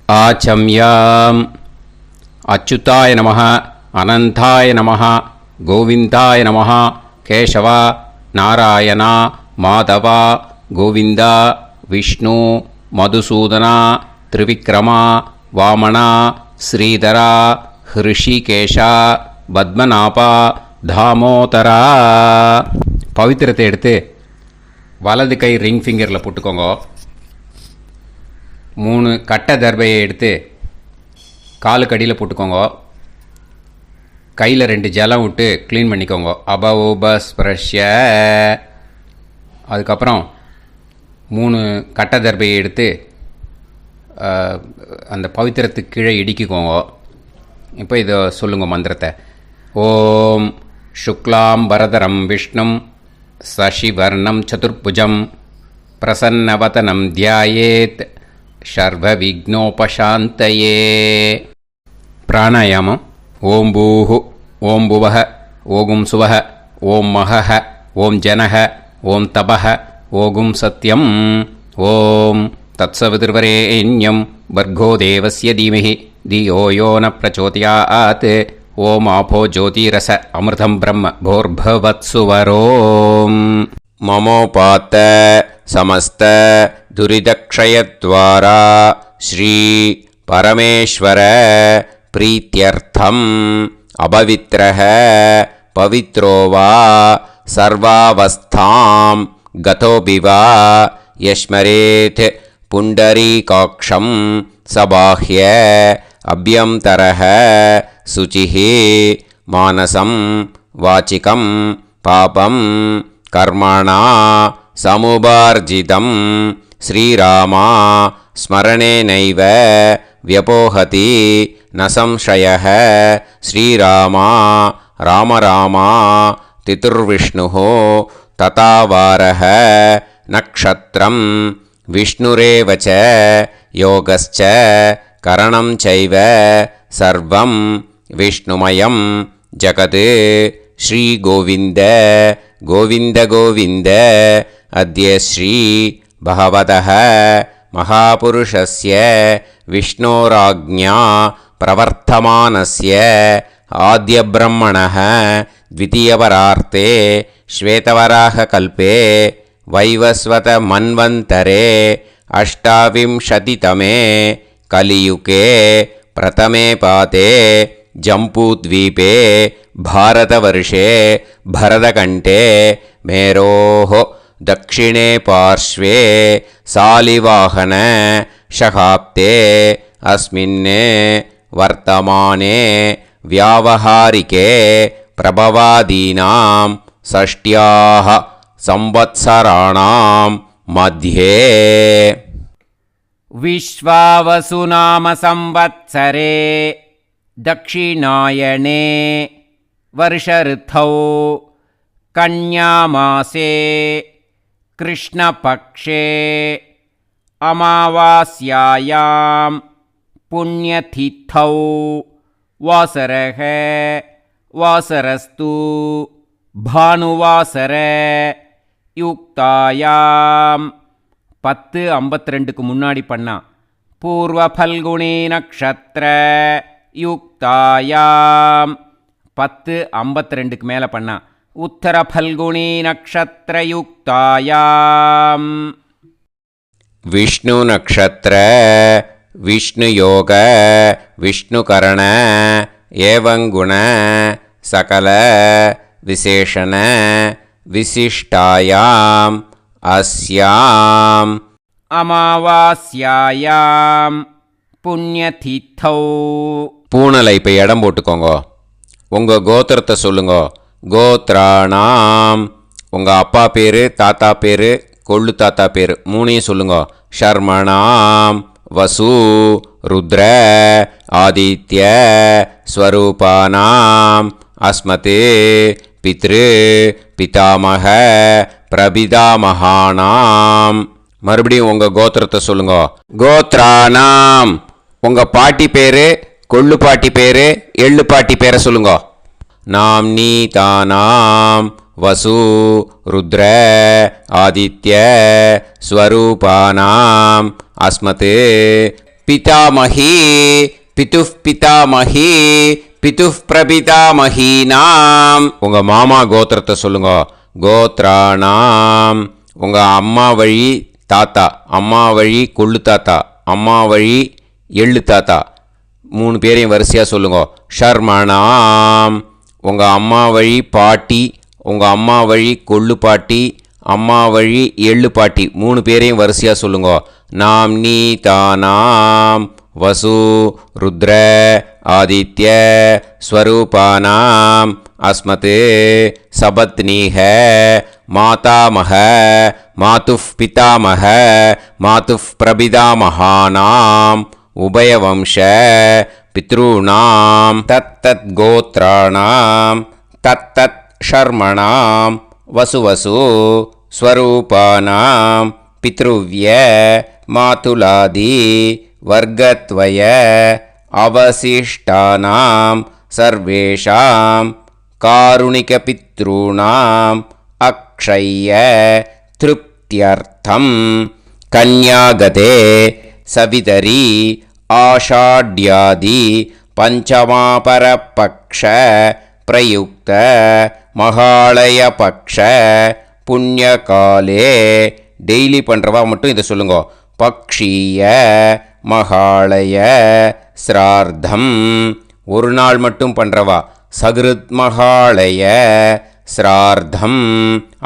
आचम्याम् अच्युताय नमः अनन्ताय नमः गोविन्दाय नमः केशव नारायण माधव गोविन्द विष्णु मधुसूदन त्रिविक्रम वामन श्रीधर ऋषिकेश पद्मनाभ दामोदर पवित्रத்தை எடுத்து வலது கை ரிங் ஃபிங்கரில் போட்டுக்கோங்க. 3 கட்டை தர்பையை எடுத்து காலுக்கு அடியில் போட்டுக்கோங்க. கையில் 2 ஜலம் விட்டு க்ளீன் பண்ணிக்கோங்க. அபஓபஸ்பிரஷ்ய. அதுக்கப்புறம் 3 கட்டை தர்பையை எடுத்து அந்த பவித்திரத்துக்கு கீழே இடிக்கிக்கோங்க. இப்போ இதை சொல்லுங்க மந்திரத்தை. ஓம் சுக்லாம் வரதரம் விஷ்ணும் சசிவர்ணம் சதுர்புஜம் பிரசன்னவதனம் தியாயேத் சர்வ விக்னோபசாந்தயே. பிராணாயாமம். ஓம் பூஹு ஓம் புவஹ ஓகும் சுவஹ ஓம் மஹஹ ஓம் ஜனஹ ஓம் தபஹ ஓகும் சத்யம் ஓம் தத்சவிதுர்வரேண்யம் வர்கோ தேவஸ்ய தீமஹி தியோ யோ ந பிரச்சோதயாத் ஓம் ஆபோ ஜோதிரச அமிர்தம் பிரம்ம போர்பவத்சுவரோம். மமோபாத்த சமஸ்த துரிதக்ஷயத்வாரா ஸ்ரீ பரமேஸ்வர பிரீத்யர்த்தம் அபவித்ரஹ பவித்ரோ வா சர்வாவஸ்தாம் கதோபிவா யஸ்மரேத் புண்டரீகாக்ஷம் சபாஹ்ய அப்யந்தரஹ சுச்சிஹ மானசம் வாச்சிகம் பாபம் கர்மணா சமுபார்ஜிதம் ஸ்ரீராமா ஸ்மரணேனைவ வியபோஹதி ந சம்சயः. ஸ்ரீராமா ராம ராமா திதுர்விஷ்ணுः ததாவாரः நக்ஷத்ரம் விஷ்ணுரேவ ச யோகஸ்ச கரணம் சைவ சர்வம் விஷ்ணுமயம் ஜகத். ஸ்ரீ கோவிந்த கோவிந்த கோவிந்த. அத்ய ஸ்ரீ பகவதः மகாபுருஷஸ்ய விஷ்ணோராஜ்ஞா பிரவர்த்தமானஸ்ய ஆத்யபிரம்மணः த்விதீயவரார்த்தே ஸ்வேதவராககல்பே வைவஸ்வத மன்வந்தரே அஷ்டாவிம்சதிதமே கலியுகே பிரதமே பாதே ஜம்பூத்வீபே பாரதவர்ஷே பரதகண்டே மேரோः दक्षिणे पार्श्वे सालिवाहन शहाब्दे अस्मिन् वर्तमाने व्यावहारिके प्रभवादीनां षष्ट्याः संवत्सराणां मध्ये विश्वावसुनाम संवत्सरे दक्षिणायने वर्षऋतौ कन्यामासे कृष्णपक्षे अमावास्यायां पुण्यतिथौ वासरः वासरस्तु भानुवासर युक्तायां 10:52க்கு முன்னாடி பண்ணா பூர்வ பல்குனி நக்ஷத்ர யுக்தாயாம் 10:52க்கு மேலே பண்ணா உத்தர பல்குனி நக்ஷத்ர யுக்தாயாம். விஷ்ணு நக்ஷத்ர விஷ்ணு யோக விஷ்ணு கரண ஏவங்குண சகல விசேஷண விசிஷ்டாயாம் அஸ்யாம் அமாவாஸ்யாயாம் புண்ணியதித்தௌ. பூனலை இப்போ இடம் போட்டுக்கோங்க. உங்கள் கோத்திரத்தை சொல்லுங்க. கோத்ராணாம் உங்கள் அப்பா பேர் தாத்தா பேர் கொள்ளு தாத்தா பேர் 3ஐயும் சொல்லுங்க. ஷர்மணாம் வசு ருத்ர ஆதித்ய ஸ்வரூபானாம் அஸ்மத் பித்ரு பிதாமக பிரபிதாமகானாம். மறுபடியும் உங்கள் கோத்திரத்தை சொல்லுங்க. கோத்ராணாம் உங்கள் பாட்டி பேர் கொள்ளு பாட்டி பேர் எள்ளு பாட்டி பேரை சொல்லுங்க. நாம்னி தானாம் வசு ருத்ர ஆதித்ய ஸ்வரூபானாம் அஸ்மத் பிதாமகி பிதுஃப் பிதாமகி பிதுஃப் பிரபிதாமகீனாம். உங்கள் மாமா கோத்திரத்தை சொல்லுங்க. கோத்ரானாம். உங்கள் அம்மா வழி தாத்தா, அம்மா வழி கொள்ளு தாத்தா, அம்மா வழி எள்ளு தாத்தா, 3 பேரையும் வரிசையாக சொல்லுங்க. ஷர்மணாம். உங்கள் அம்மா வழி பாட்டி, உங்கள் அம்மா வழி கொள்ளு பாட்டி, அம்மா வழி எள்ளு பாட்டி, 3 பேரையும் வரிசையாக சொல்லுங்க. நாம் நீ தானாம் வசு ருத்ர ஆதித்ய ஸ்வரூபானாம் அஸ்மத் சபத்னீஹ மாதாமஹ மாதுஃப் பிதாமஹ மாதுஃப் பிரபிதாமஹானாம் உபயவம்ச பித்ருணாம் தத்தத் கோத்ராணாம் தத்தத் ஷர்மணாம் வசுவசு ஸ்வரூபானாம் பித்ருவ்ய மாதுலாதி வர்கத்வய அவசிஷ்டானாம் சர்வேஷாம் காருணிகபித்ருணாம் அக்ஷய்ய திருப்தியர்த்தம் கன்யாகதே சவிதரி ஆஷாட்யாதி பஞ்சமாபரபக்ஷ பிரயுக்த மகாலய பக்ஷ புண்ணியகாலே. டெய்லி பண்ணுறவா மட்டும் இதை சொல்லுங்க. பக்ஷீய மகாலய ஸ்ரார்த்தம். ஒரு நாள் மட்டும் பண்ணுறவா சகிருத் மகாலய ஸ்ரார்த்தம்.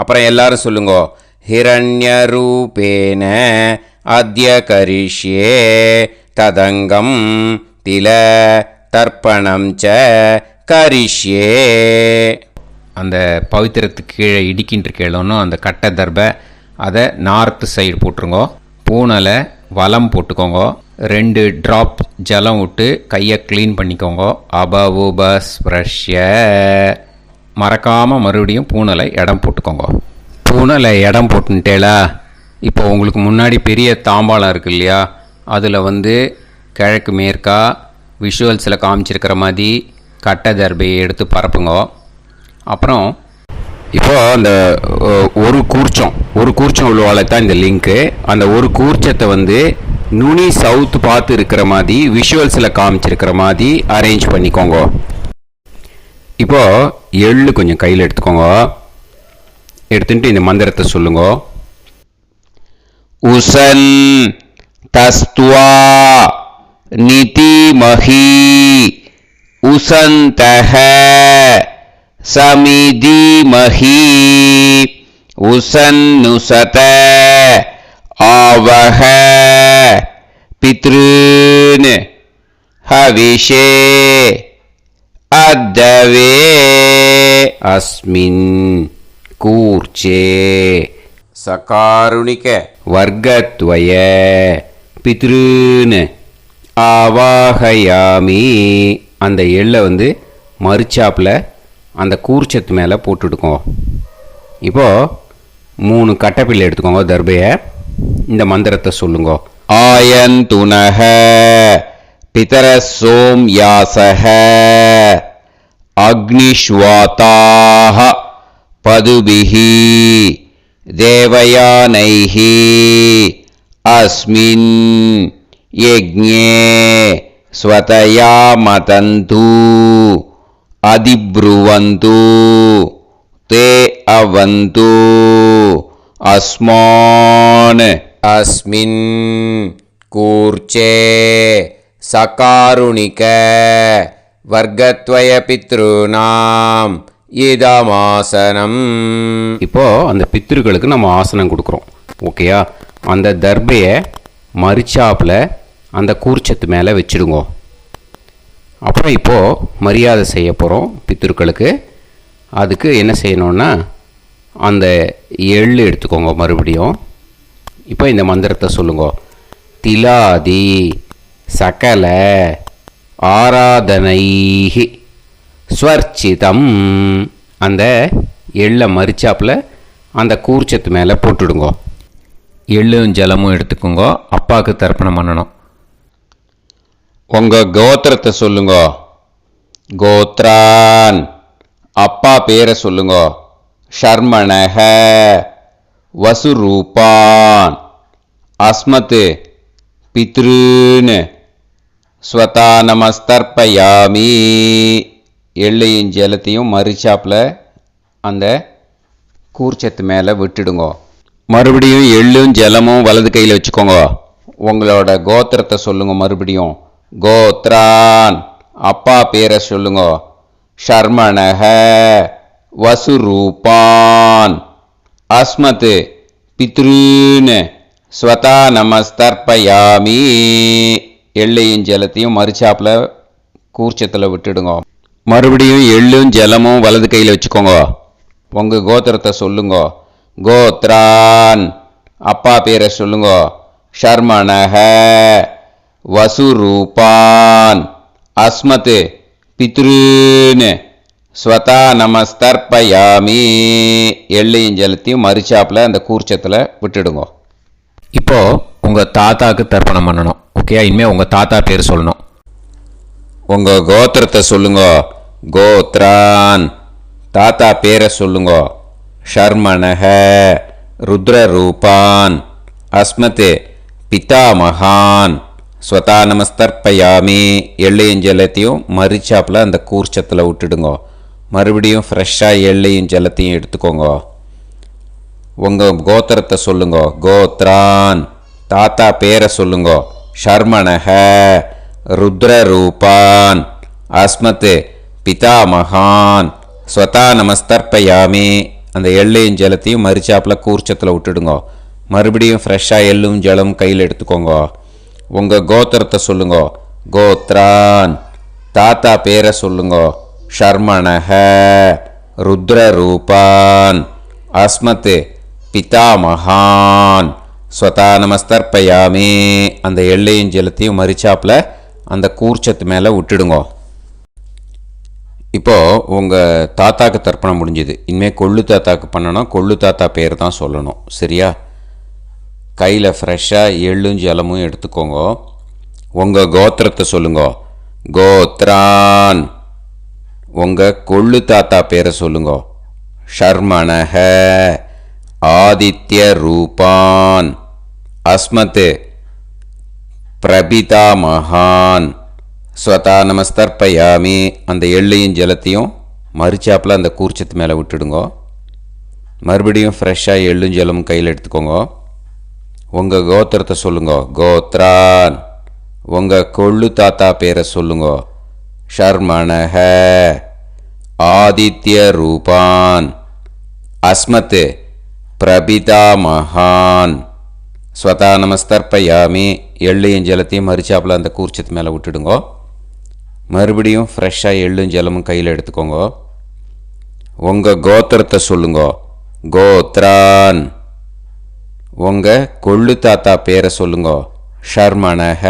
அப்புறம் எல்லாரும் சொல்லுங்க. ஹிரண்யரூபேன அத்ய கரிஷ்யே ததங்கம் தில தர்ப்பணம் ச கரிஷ்யே. அந்த பவித்திரத்துக்கு கீழே இடிக்கின்ற கீழோன்னு அந்த கட்டை தர்பை அதை நார்த்து சைடு போட்டுருங்கோ. பூனலை வலம் போட்டுக்கோங்க. 2 ட்ராப் ஜலம் விட்டு கையை க்ளீன் பண்ணிக்கோங்க. அபவுபஸ்ப்ரஷ்ய. மறக்காமல் மறுபடியும் பூனலை இடம் போட்டுக்கோங்க. பூனலை இடம் போட்டுட்டேலா. இப்போ உங்களுக்கு முன்னாடி பெரிய தாம்பாளம் இருக்கு இல்லையா, அதில் கிழக்கு மேற்கா விஷுவல்ஸில் காமிச்சிருக்கிற மாதிரி கட்டை தர்பையை எடுத்து பரப்புங்க. அப்புறம் இப்போது அந்த ஒரு கூர்ச்சம் உள்ளவாளை தான் இந்த லிங்க்கு. அந்த ஒரு கூர்ச்சத்தை நுனி சவுத் பார்த்து இருக்கிற மாதிரி விஷுவல்ஸில் காமிச்சிருக்கிற மாதிரி அரேஞ்ச் பண்ணிக்கோங்க. இப்போது எள்ளு கொஞ்சம் கையில் எடுத்துக்கோங்க. எடுத்துட்டு இந்த மந்திரத்தை சொல்லுங்க. உசன் தஸ்துவா நிதிமஹி உசந்தஹ சமிதிமஹி உசன்னுசத ஆவஹ பித்ருன் ஹவிஷே அத்தவே அஸ்மின் கூர்ச்சே சகாருணிக வர்க்கத்வய பித்ருன் ஆவாஹயாமி. அந்த எள்ளை மறுச்சாப்பில் அந்த கூர்ச்சத்து மேலே போட்டுடுக்கோங்க. இப்போது 3 கட்டைப்பிள்ளை எடுத்துக்கோங்க. தர்பையை இந்த மந்திரத்தை சொல்லுங்க. ஆயந்துனஹ பிதர சோம் யாசஹ அக்னிஷ்வாதாஹ பதுபிஹி தேவயானைஹி அஸ்மின் யஜ்ஞே ஸ்வதயா மதந்து அதிப்ருவந்து தே அவது அஸ்மான் அஸ்மின் கூர்ச்சே சகாருணிக வர்க்கத்வய பித்ருநாம் இதமாசனம். இப்போது அந்த பித்ருக்களுக்கு நம்ம ஆசனம் கொடுக்குறோம். ஓகேயா? அந்த தர்பையை மறுச்சாப்பில் அந்த கூர்ச்சத்து மேலே வச்சுடுங்க. அப்புறம் இப்போது மரியாதை செய்ய போகிறோம் பித்ருக்களுக்கு. அதுக்கு என்ன செய்யணுன்னா அந்த எள்ளு எடுத்துக்கோங்க. மறுபடியும் இப்போ இந்த மந்திரத்தை சொல்லுங்க. திலாதி சகல ஆராதனைஹி ஸ்வர்ச்சிதம். அந்த எள்ளை மரிச்சாப்பில் அந்த கூர்ச்சத்து மேலே போட்டுடுங்க. எள்ளும் ஜலமும் எடுத்துக்கோங்க. அப்பாவுக்கு தர்ப்பணம் பண்ணணும். உங்கள் கோத்திரத்தை சொல்லுங்க. கோத்ரான். அப்பா பேரை சொல்லுங்க. ஷர்மணஹ வசுரூபான் அஸ்மத் பித்ருன்னு ஸ்வதா நமஸ்தர்ப்பயாமி. எள்ளையும் ஜலத்தையும் மறிச்சாப்பில் அந்த கூர்ச்சத்து மேலே விட்டுடுங்க. மறுபடியும் எள்ளும் ஜலமும் வலது கையில் வச்சுக்கோங்க. உங்களோட கோத்திரத்தை சொல்லுங்க. மறுபடியும் கோத்ரான், அப்பா பேரை சொல்லுங்க. ஷர்மணஹ வசுரூபான் அஸ்மத் பித்ருன்னு ஸ்வதா நமஸ்தர்ப்பயாமி. எள்ளையும் ஜலத்தையும் மறிச்சாப்பில் கூர்ச்சத்தில் விட்டுடுங்க. மறுபடியும் எள்ளும் ஜலமும் வலது கையில் வச்சுக்கோங்க. உங்கள் கோத்திரத்தை சொல்லுங்க. கோத்ரான், அப்பா பேரை சொல்லுங்க. ஷர்மணஹ வசுரூபான் அஸ்மத் பித்ருன்னு ஸ்வதா நமஸ்தர்ப்பயாமி. எள்ளையும் ஜலத்தையும் மறிச்சாப்பில் அந்த கூர்ச்சத்தில் விட்டுடுங்க. இப்போது உங்கள் தாத்தாவுக்கு தர்ப்பணம் பண்ணணும். ஓகே, இனிமேல் உங்கள் தாத்தா பேர் சொல்லணும். உங்கள் கோத்திரத்தை சொல்லுங்க. கோத்ரான், தாத்தா பேரை சொல்லுங்க. ஷர்மணஹ ருத்ரரூபான் அஸ்மத் பிதாமகான் ஸ்வதா நமஸ்தர்ப்பயாமி. எள்ளையும் ஜலத்தையும் மறிச்சாப்பில் அந்த கூர்ச்சத்தில் விட்டுடுங்க. மறுபடியும் ஃப்ரெஷ்ஷாக எள்ளையும் ஜலத்தையும் எடுத்துக்கோங்க. உங்கள் கோத்திரத்தை சொல்லுங்க. கோத்ரான், தாத்தா பேரை சொல்லுங்க. ஷர்மணஹ ருத்ரரூபான் அஸ்மத் பிதாமகான் ஸ்வதா நமஸ்தர்ப்பயாமி. அந்த எள்ளையும் ஜலத்தையும் மறிச்சாப்பில் கூர்ச்சத்தில் விட்டுடுங்க. மறுபடியும் ஃப்ரெஷ்ஷாக எள்ளும் ஜலம் கையில் எடுத்துக்கோங்க. உங்கள் கோத்திரத்தை சொல்லுங்க. கோத்ரான், தாத்தா பேரை சொல்லுங்க. ஷர்மணஹ ருத்ரரூபான் அஸ்மத் பிதாமகான் ஸ்வதா நமஸ்தர்ப்பயாமி. அந்த எள்ளையும் ஜலத்தையும் மறிச்சாப்பில் அந்த கூர்ச்சத்து மேலே விட்டுடுங்க. இப்போது உங்கள் தாத்தாக்கு தர்ப்பணம் முடிஞ்சுது. இனிமேல் கொள்ளு தாத்தாக்கு பண்ணணும். கொள்ளு தாத்தா பேர் தான் சொல்லணும். சரியா? கையில் ஃப்ரெஷ்ஷாக எள்ளும் ஜலமும் எடுத்துக்கோங்க. உங்கள் கோத்திரத்தை சொல்லுங்க. கோத்ரான், உங்கள் கொள்ளு தாத்தா பேரை சொல்லுங்க. ஷர்மணஹ ஆதித்ய ரூபான் அஸ்மத் பிரபிதாமகான் ஸ்வதா நமஸ்தர்ப்பயாமி. அந்த எள்ளையும் ஜலத்தையும் மறிச்சாப்பில் அந்த கூர்ச்சத்து மேலே விட்டுடுங்க. மறுபடியும் ஃப்ரெஷ்ஷாக எள்ளும் ஜலமும் கையில் எடுத்துக்கோங்க. உங்கள் கோத்திரத்தை சொல்லுங்க. கோத்ரான், உங்கள் கொள்ளு தாத்தா பேரை சொல்லுங்க. ஷர்மணஹ ஆதித்ய ரூபான் அஸ்மத் பிரபிதாமகான் ஸ்வதா நமஸ்தர்ப்பயாமி. எள்ளையும் ஜலத்தையும் மறிச்சாப்பில் அந்த கூர்ச்சத்து மேலே விட்டுடுங்க. மறுபடியும் ஃப்ரெஷ்ஷாக எள்ளும் ஜலமும் கையில் எடுத்துக்கோங்க. உங்கள் கோத்திரத்தை சொல்லுங்க. கோத்ரான், உங்கள் கொள்ளு தாத்தா பேரை சொல்லுங்க. ஷர்மணஹ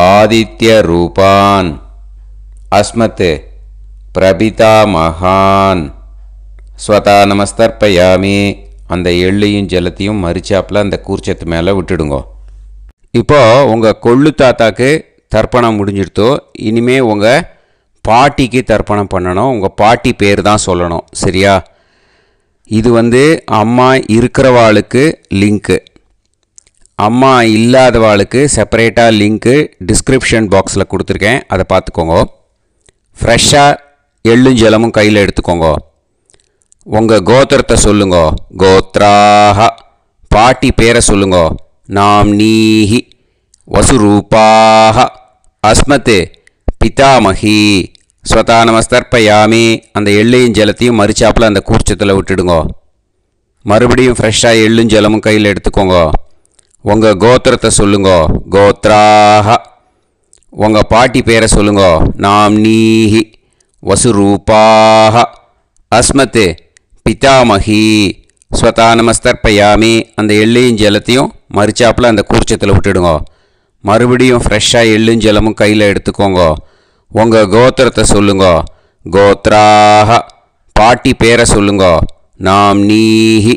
ஆதித்ய ரூபான் அஸ்மத் பிரபிதாமகான் ஸ்வதா நமஸ்தர்ப்பயாமி. அந்த எள்ளையும் ஜலத்தையும் மறிச்சாப்பில் அந்த கூர்ச்சத்து மேலே விட்டுடுங்க. இப்போது உங்கள் கொள்ளு தாத்தாக்கு தர்ப்பணம் முடிஞ்சிடுத்தோ. இனிமே உங்கள் பாட்டிக்கு தர்ப்பணம் பண்ணணும். உங்கள் பாட்டி பேர் தான் சொல்லணும். சரியா? இது அம்மா இருக்கிறவாளுக்கு லிங்க்கு, அம்மா இல்லாதவாளுக்கு செப்பரேட்டாக லிங்க்கு டிஸ்கிரிப்ஷன் பாக்ஸில் கொடுத்துருக்கேன். அதை பார்த்துக்கோங்க. ஃப்ரெஷ்ஷாக எள்ளும் ஜலமும் கையில் எடுத்துக்கோங்க. உங்கள் கோத்திரத்தை சொல்லுங்க. கோத்ராஹ, பாட்டி பேரை சொல்லுங்க. நாம்னீஹி வசுரூபாஹ அஸ்மத் பிதாமகி ஸ்வதா நமஸ்தர்ப்பயாமி. அந்த எள்ளையும் ஜலத்தையும் மறிச்சாப்பில் அந்த கூர்ச்சத்தில் விட்டுடுங்க. மறுபடியும் ஃப்ரெஷ்ஷாக எள்ளும் ஜலமும் கையில் எடுத்துக்கோங்க. உங்கள் கோத்திரத்தை சொல்லுங்க. கோத்ராஹ, உங்கள் பாட்டி பேரை சொல்லுங்க. நாம்னீஹி வசுரூபாஹ அஸ்மத் பிதாமகி ஸ்வதா நமஸ்தர்ப்பயாமி. அந்த எள்ளையும் ஜலத்தையும் மறிச்சாப்பில் அந்த கூர்ச்சத்தில் விட்டுடுங்க. மறுபடியும் ஃப்ரெஷ்ஷாக எள்ளும் ஜலமும் கையில் எடுத்துக்கோங்க. உங்கள் கோத்திரத்தை சொல்லுங்க. கோத்ராஹ, பாட்டி பேரை சொல்லுங்க. நாம்னீஹி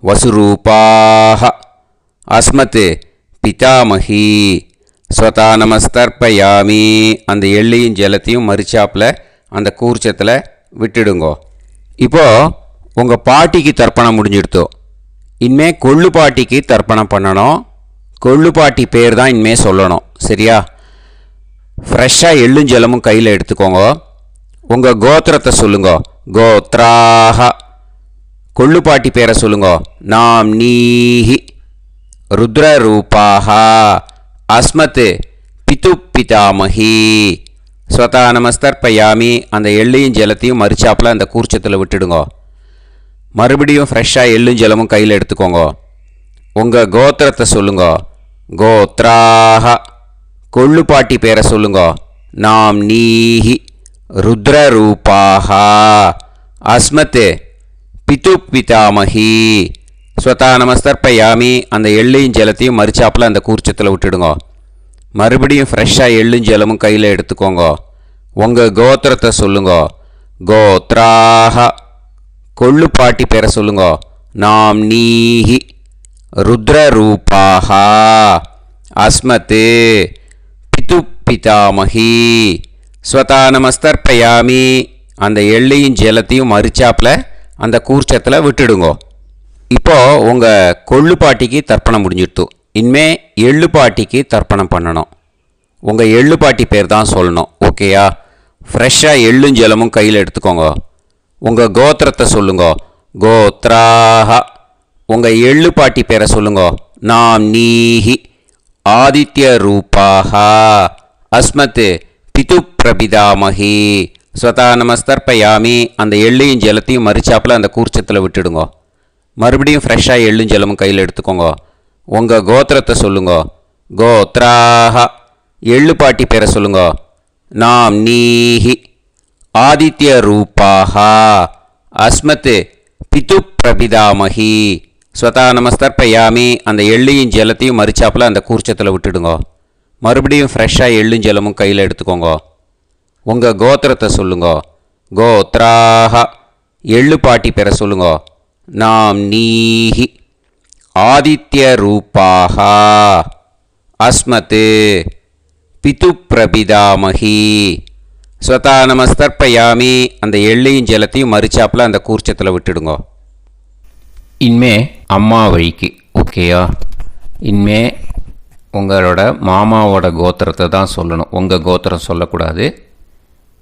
வசுரூபாஹ அஸ்மத் பிதாமகி ஸ்வதா நமஸ்தர்ப்பயாமி. அந்த எள்ளையும் ஜலத்தையும் மறிச்சாப்பில் அந்த கூர்ச்சத்தில் விட்டுடுங்க. இப்போது உங்கள் பாட்டிக்கு தர்ப்பணம் முடிஞ்சிடுத்தோ. இனிமேல் கொள்ளு பாட்டிக்கு தர்ப்பணம் பண்ணணும். கொள்ளுப்பாட்டி பேர் தான் இனிமேல் சொல்லணும். சரியா? ஃப்ரெஷ்ஷாக எள்ளும் ஜலமும் கையில் எடுத்துக்கோங்க. உங்கள் கோத்திரத்தை சொல்லுங்க. கோத்ராஹ. கொள்ளுப்பாட்டி பேரை சொல்லுங்க. நாம் நீஹி ருத்ரரூபாஹ அஸ்மத் பிது பிதாமஹி ஸ்வதா நமஸ்தர்ப்பயாமி. அந்த எள்ளையும் ஜலத்தையும் மறிச்சாப்பில் அந்த கூர்ச்சத்தில் விட்டுடுங்க. மறுபடியும் ஃப்ரெஷ்ஷாக எள்ளும் ஜலமும் கையில் எடுத்துக்கோங்க. உங்கள் கோத்திரத்தை சொல்லுங்க. கோத்ராஹ. கொள்ளுப்பாட்டி பேரை சொல்லுங்க. நாம் நீஹி ருத்ரரூபாஹ அஸ்மத் பிது பிதாமஹி ஸ்வதா நமஸ்தர்ப்பயாமி. அந்த எள்ளையும் ஜலத்தையும் மறிச்சாப்பில் அந்த கூர்ச்சத்தில் விட்டுடுங்க. மறுபடியும் ஃப்ரெஷ்ஷாக எள்ளும் ஜலமும் கையில் எடுத்துக்கோங்க. உங்கள் கோத்திரத்தை சொல்லுங்க. கோத்ராஹ. கொள்ளுப்பாட்டி பேரை சொல்லுங்க. நாம் நீஹி ருத்ரரூபாஹ அஸ்மத் பிது பிதாமஹி ஸ்வதா நமஸ்தர்ப்பயாமி. அந்த எள்ளையும் ஜலத்தையும் மறிச்சாப்பில் அந்த கூர்ச்சத்தில் விட்டுடுங்க. இப்போது உங்கள் கொள்ளுப்பாட்டிக்கு தர்ப்பணம் முடிஞ்சிடுத்து. இனிமே எள்ளுப்பாட்டிக்கு தர்ப்பணம் பண்ணணும். உங்கள் எள்ளுப்பாட்டி பேர் தான் சொல்லணும். ஓகேயா? ஃப்ரெஷ்ஷாக எள்ளும் ஜலமும் கையில் எடுத்துக்கோங்க. உங்கள் கோத்திரத்தை சொல்லுங்க. கோத்ராஹ. உங்கள் எள்ளுப்பாட்டி பேரை சொல்லுங்க. நாம் நீஹி ஆதித்ய ரூபாஹ அஸ்மத் பிது பிரபிதாமஹி ஸ்வதா நமஸ்தர்ப்பயாமி. அந்த எள்ளையும் ஜலத்தையும் மறிச்சாப்பில் அந்த கூர்ச்சத்தில் விட்டுடுங்க. மறுபடியும் ஃப்ரெஷ்ஷாக எள்ளும் ஜலமும் கையில் எடுத்துக்கோங்க. உங்கள் கோத்திரத்தை சொல்லுங்க. கோத்ராஹ. எள்ளுப்பாட்டி பேரை சொல்லுங்க. நாம் நீஹி ஆதித்ய ரூபாஹ அஸ்மத் பிது பிரபிதாமஹி ஸ்வதா நமஸ்தர்ப்பயாமி. அந்த எள்ளையும் ஜலத்தையும் மறிச்சாப்பில் அந்த கூர்ச்சத்தில் விட்டுடுங்க. மறுபடியும் ஃப்ரெஷ்ஷாக எள்ளும் ஜலமும் கையில் எடுத்துக்கோங்க. உங்கள் கோத்திரத்தை சொல்லுங்க. கோத்ராஹ. எள்ளுப்பாட்டி பேரை சொல்லுங்க. நாம் நீஹி ஆதித்ய ரூபாஹ அஸ்மத் பிது பிரபிதாமஹி ஸ்வதா நமஸ்தர்ப்பயாமி. அந்த எள்ளையும் ஜலத்தையும் மறிச்சாப்பில் அந்த கூர்ச்சத்தில் விட்டுடுங்க. இனிமே அம்மா வழிக்கு. ஓகேயா? இனிமே உங்களோட மாமாவோட கோத்திரத்தை தான் சொல்லணும். உங்கள் கோத்திரம் சொல்லக்கூடாது.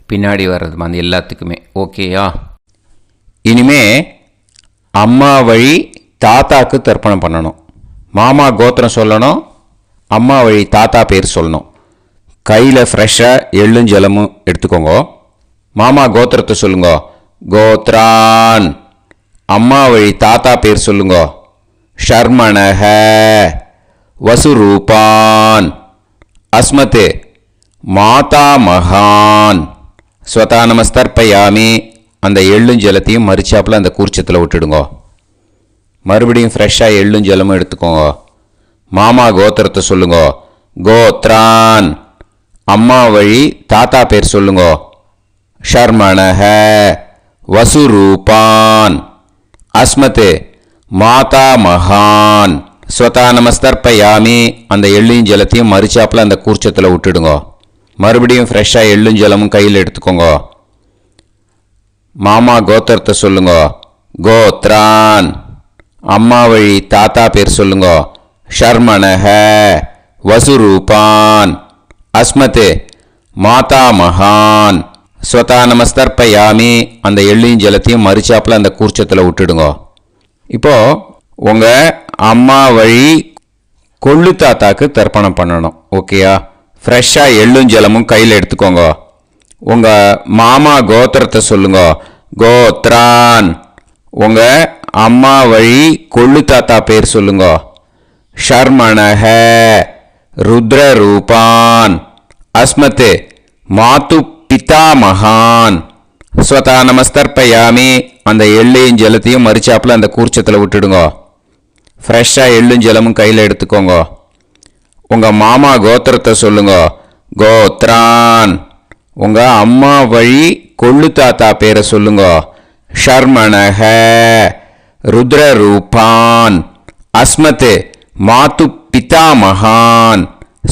பின்னாடி வர்றது வந்து எல்லாத்துக்குமே. ஓகேயா? இனிமே அம்மா வழி தாத்தாக்கு தர்ப்பணம் பண்ணணும். மாமா கோத்திரம் சொல்லணும். அம்மா வழி தாத்தா பேர் சொல்லணும். கையில் ஃப்ரெஷ்ஷாக எள்ளும் ஜலமும் எடுத்துக்கோங்க. மாமா கோத்திரத்தை சொல்லுங்க. கோத்ரான். அம்மா வழி தாத்தா பேர் சொல்லுங்க. ஷர்மணஹ வசுரூபான் அஸ்மத் மாதா மகான் ஸ்வதா நமஸ்தர்ப்பயாமி. அந்த எள்ளும் ஜலத்தையும் மறிச்சாப்பில் அந்த கூர்ச்சத்தில் விட்டுடுங்க. மறுபடியும் ஃப்ரெஷ்ஷாக எள்ளும் ஜலமும் எடுத்துக்கோங்க. மாமா கோத்திரத்தை சொல்லுங்க. கோத்ரான். அம்மா வழி தாத்தா பேர் சொல்லுங்க. ஷர்மணஹ வசுரூபான் அஸ்மத் மாதா மகான் ஸ்வதா நமஸ்தர்ப்பயாமி. அந்த எள்ளையும் ஜலத்தையும் மறிச்சாப்பில் அந்த கூர்ச்சத்தில் விட்டுடுங்க. மறுபடியும் ஃப்ரெஷ்ஷாக எள்ளும் ஜலமும் கையில் எடுத்துக்கோங்க. மாமா கோத்திரத்தை சொல்லுங்க. கோத்ரான். அம்மா வழி தாத்தா பேர் சொல்லுங்க. ஷர்மணஹ வசுரூபான் அஸ்மத் மாதா மகான் ஸ்வதா நமஸ்தர்ப்பயாமி. அந்த எள்ளையும் ஜலத்தையும் மறிச்சாப்பில் அந்த கூர்ச்சத்தில் விட்டுடுங்க. இப்போது உங்கள் அம்மா வழி கொள்ளு தாத்தாக்கு தர்ப்பணம் பண்ணணும். ஓகேயா? ஃப்ரெஷ்ஷாக எள்ளும் ஜலமும் கையில் எடுத்துக்கோங்க. உங்கள் மாமா கோத்திரத்தை சொல்லுங்க. கோத்ரான். உங்கள் அம்மா வழி கொள்ளு தாத்தா பேர் சொல்லுங்க. ஷர்மணஹ ருத்ரரூபான் அஸ்மத் மாது பிதாமகான் ஸ்வதா நமஸ்தர்ப்பயாமி. அந்த எள்ளையும் ஜலத்தையும் மறிச்சாப்பில் அந்த கூர்ச்சத்தில் விட்டுடுங்க. ஃப்ரெஷ்ஷாக எள்ளும் ஜலமும் கையில் எடுத்துக்கோங்க. உங்கள் மாமா கோத்திரத்தை சொல்லுங்க. கோத்ரான். உங்கள் அம்மா வழி கொள்ளு தாத்தா பேரை சொல்லுங்க. ஷர்மணஹ ருத்ரரூபான் அஸ்மத் மாது பிதாமகான்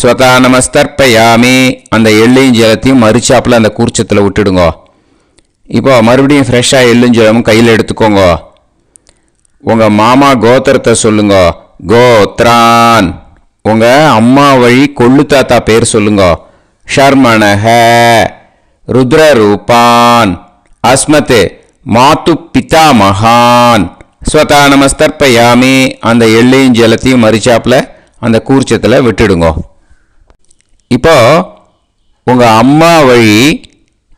ஸ்வதா நமஸ்தர்ப்பயாமி. அந்த எள்ளையும் ஜலத்தையும் மறிச்சாப்பில் அந்த கூர்ச்சத்தில் விட்டுடுங்க. இப்போ மறுபடியும் ஃப்ரெஷ்ஷாக எள்ளும் ஜலமும் கையில் எடுத்துக்கோங்க. உங்கள் மாமா கோத்திரத்தை சொல்லுங்க. கோத்ரான். உங்கள் அம்மா வழி கொள்ளு தாத்தா பேர் சொல்லுங்க. ஷர்மணஹ ருத்ரரூபான் அஸ்மத் மாத்து பிதா மகான் ஸ்வதா நமஸ்தர்ப்பயாமி. அந்த எள்ளையும் ஜலத்தையும் மறிச்சாப்பில் அந்த கூர்ச்சத்தில் விட்டுடுங்க. இப்போ உங்கள் அம்மா வழி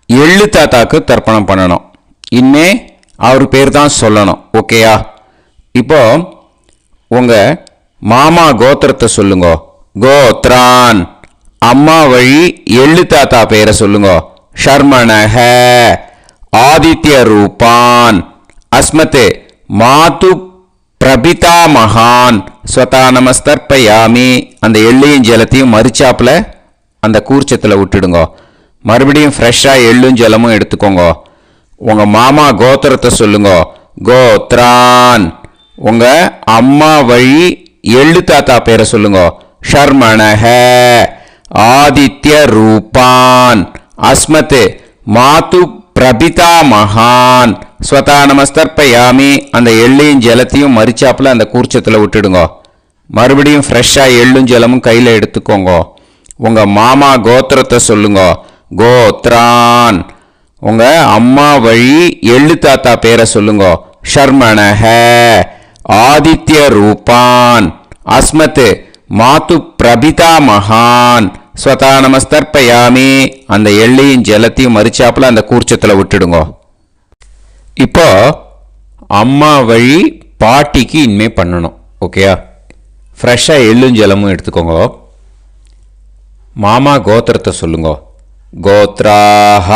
எள்ளு தாத்தாக்கு தர்ப்பணம் பண்ணணும். இனிமே அவர் பேர் தான் சொல்லணும். ஓகேயா? இப்போ உங்கள் மாமா கோத்திரத்தை சொல்லுங்க. கோத்ரான். அம்மா வழி எள்ளு தாத்தா பேரை சொல்லுங்க. ஷர்மணஹ ஆதித்ய ரூபான் அஸ்மத் மாது பிரபிதா மகான் ஸ்வதா நமஸ்தர்ப்பயாமி. அந்த எள்ளையும் ஜலத்தையும் மறிச்சாப்பில் அந்த கூர்ச்சத்தில் விட்டுடுங்க. மறுபடியும் ஃப்ரெஷ்ஷாக எள்ளும் ஜலமும் எடுத்துக்கோங்க. உங்கள் மாமா கோத்திரத்தை சொல்லுங்க. கோத்ரான். உங்கள் அம்மா வழி எள்ளு தாத்தா பேரை சொல்லுங்க. ஷர்மணஹ ஆதித்ய ரூபான் அஸ்மத் மாது பிரபிதா மகான் ஸ்வதா நமஸ்தர்ப்பயாமி. அந்த எள்ளையும் ஜலத்தையும் மறிச்சாப்பில் அந்த கூர்ச்சத்தில் விட்டுடுங்க. மறுபடியும் ஃப்ரெஷ்ஷாக எள்ளும் ஜலமும் கையில் எடுத்துக்கோங்க. உங்கள் மாமா கோத்திரத்தை சொல்லுங்க. கோத்ரான். உங்கள் அம்மா வழி எள்ளு தாத்தா பேரை சொல்லுங்க. ஷர்மணஹ ஆதித்ய ரூபான் அஸ்மத் மாது பிரபிதா மகான் ஸ்வதா நமஸ்தர்ப்பயாமி. அந்த எள்ளையும் ஜலத்தையும் மறிச்சாப்பில் அந்த கூர்ச்சத்தில் விட்டுடுங்க. இப்போ அம்மா வழி பாட்டிக்கு இனிமே பண்ணணும். ஓகேயா? ஃப்ரெஷ்ஷாக எள்ளும் ஜலமும் எடுத்துக்கோங்க. மாமா கோத்திரத்தை சொல்லுங்க. கோத்ராஹ.